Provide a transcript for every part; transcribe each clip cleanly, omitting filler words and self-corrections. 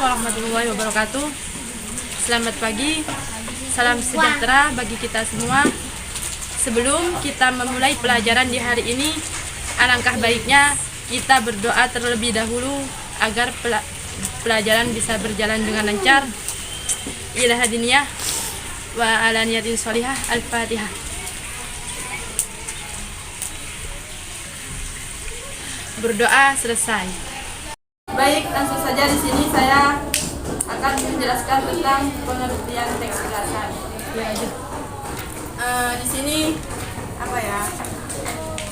warahmatullahi wabarakatuh. Selamat pagi, salam sejahtera bagi kita semua. Sebelum kita memulai pelajaran di hari ini, alangkah baiknya kita berdoa terlebih dahulu agar pelajaran bisa berjalan dengan lancar. Ila hadiniyah wa ala niyatin sholihah. Al-Fatihah. Berdoa selesai. Baik, langsung saja di sini saya akan menjelaskan tentang pengertian teks ulasan. Di sini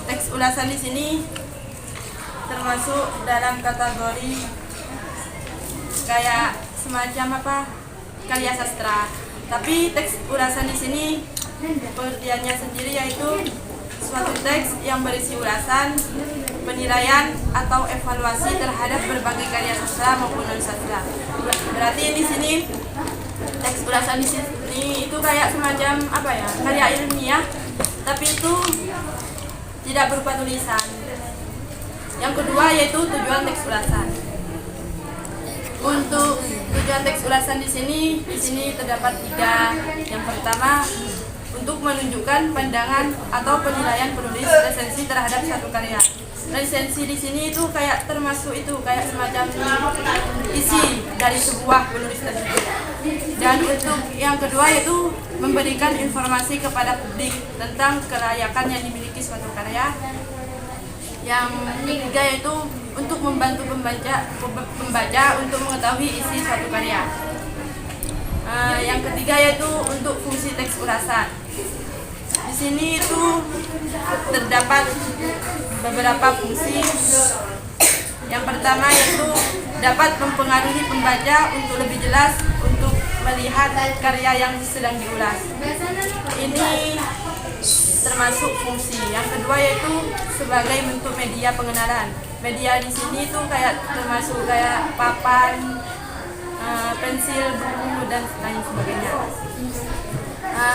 teks ulasan di sini termasuk dalam kategori kayak semacam karya sastra. Tapi teks ulasan di sini pengertiannya sendiri yaitu suatu teks yang berisi ulasan, penilaian atau evaluasi terhadap berbagai karya sastra maupun non sastra. Berarti di sini teks ulasan di sini itu kayak semacam karya ilmiah, tapi itu tidak berupa tulisan. Yang kedua yaitu tujuan teks ulasan. Untuk tujuan teks ulasan di sini terdapat 3. Yang pertama, untuk menunjukkan pandangan atau penilaian penulis resensi terhadap satu karya. Resensi di sini itu kayak termasuk itu kayak semacam isi dari sebuah penulis tersebut. Dan untuk yang kedua yaitu memberikan informasi kepada publik tentang kelayakan yang dimiliki suatu karya. Yang ketiga yaitu untuk membantu pembaca untuk mengetahui isi suatu karya. Yang ketiga yaitu untuk fungsi teks ulasan. Di sini itu terdapat beberapa fungsi. Yang pertama yaitu dapat mempengaruhi pembaca untuk lebih jelas untuk melihat karya yang sedang diulas. Ini termasuk fungsi. Yang kedua yaitu sebagai bentuk media pengenalan. Media di sini itu termasuk kayak papan, pensil, buku dan lain sebagainya.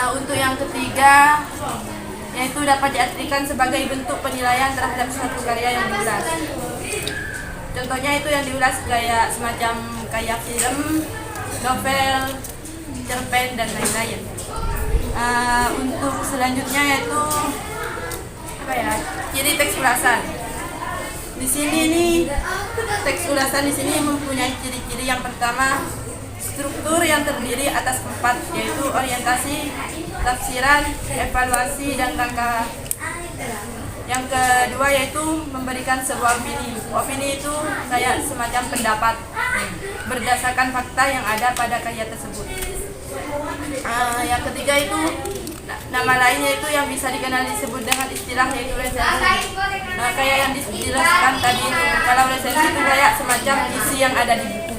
Untuk yang ketiga yaitu dapat diartikan sebagai bentuk penilaian terhadap suatu karya yang diulas. Contohnya itu yang diulas kayak semacam kayak film, novel, cerpen dan lain-lain. Untuk selanjutnya yaitu ciri teks ulasan. Di sini teks ulasan di sini mempunyai ciri-ciri. Yang pertama, struktur yang terdiri atas 4 yaitu orientasi, tafsiran, evaluasi dan rangka. Yang kedua yaitu memberikan sebuah opini. Opini itu kayak semacam pendapat berdasarkan fakta yang ada pada karya tersebut. Yang ketiga itu nama lainnya itu yang bisa dikenal disebut dengan istilah yaitu resensi. Kayak yang dijelaskan tadi itu, kalau resensi itu kayak semacam isi yang ada di buku.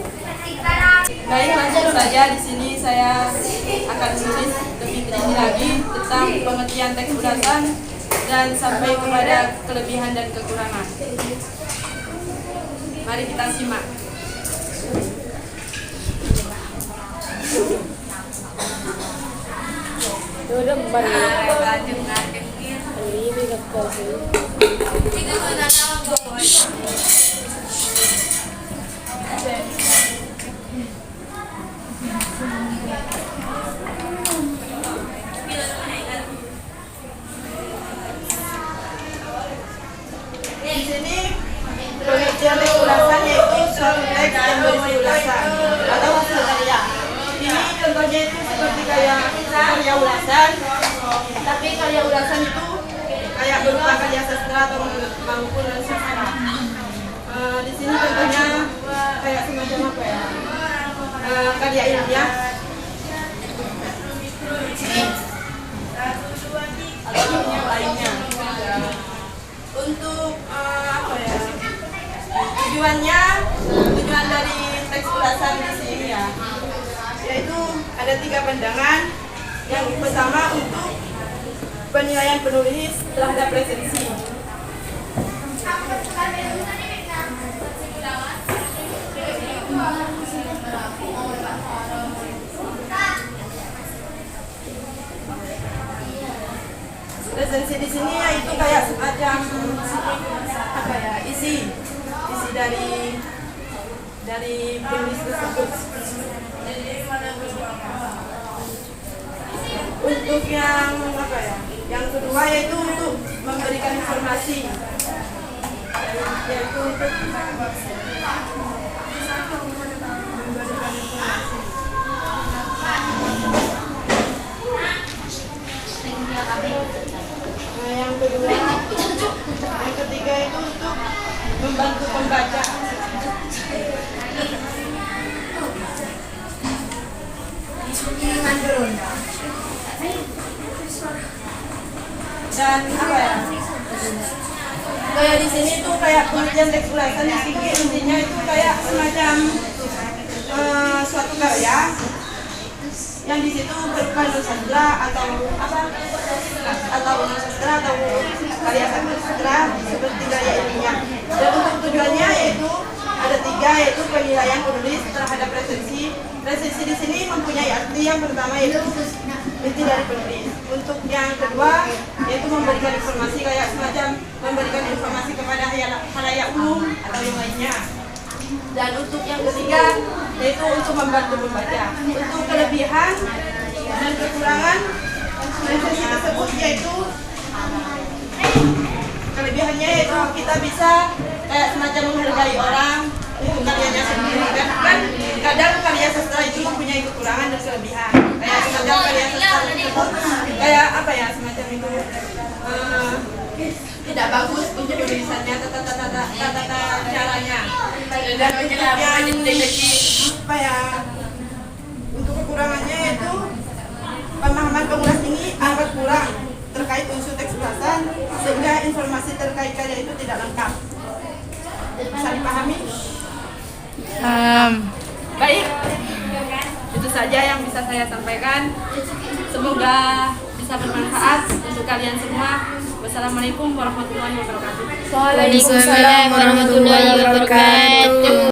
Baik, langsung saja di sini saya akan menulis lebih rinci lagi tentang pengertian teks ulasan dan sampai kepada kelebihan dan kekurangan. Mari kita simak. Di sini pengertian teks ulasan yaitu suatu teks yang berisi ulasan atau hasil karya. Ini contohnya itu seperti kayak karya ulasan, tapi karya ulasan itu kayak berupa karya sastra atau maupun non sastra. Di sini contohnya kayak semacam karya ilmiah atau yang lainnya. Untuk tujuan dari teks ulasan di sini yaitu ada 3 pandangan. Yang pertama untuk penilaian penulis terhadap resensi. Resensi di sini yaitu kayak semacam isi dari dari penulis tersebut. Untuk yang apa ya? Yang kedua yaitu untuk memberikan informasi. Yaitu untuk yang kedua, yang ketiga itu untuk membantu pembaca. Dan apa ya? Kayak di sini tuh kayak pengertian teks ulasan di sini intinya itu kayak semacam suatu karya yang di situ berupa sastra atau apa atau sastra atau karya sastra seperti karya ilmiah. Dan untuk tujuannya yaitu ada 3, yaitu penilaian penulis terhadap resensi. Resensi di sini mempunyai arti yang pertama yaitu inti dari penulis. Untuk yang kedua yaitu memberikan informasi kayak semacam memberikan informasi kepada khalayak umum atau yang lainnya. Dan untuk yang ketiga yaitu untuk membantu membaca. Untuk kelebihan dan kekurangan resensi tersebut yaitu kelebihannya yaitu kita bisa kayak semacam menghargai orang untuk karyanya sendiri kan kadang karya sastra itu mempunyai kekurangan dan kelebihan kayak semacam karya sastra tersebut kayak apa ya semacam itu tidak bagus untuk tulisannya tata caranya dan untuk yang apa ya untuk kekurangannya yaitu pemahaman pengulas ini amat kurang terkait unsur teks ulasan sehingga informasi terkait karya itu tidak lengkap. Bisa dipahami? Baik, itu saja yang bisa saya sampaikan. Semoga bisa bermanfaat untuk kalian semua. Wassalamualaikum warahmatullahi wabarakatuh. Waalaikumsalam warahmatullahi wabarakatuh.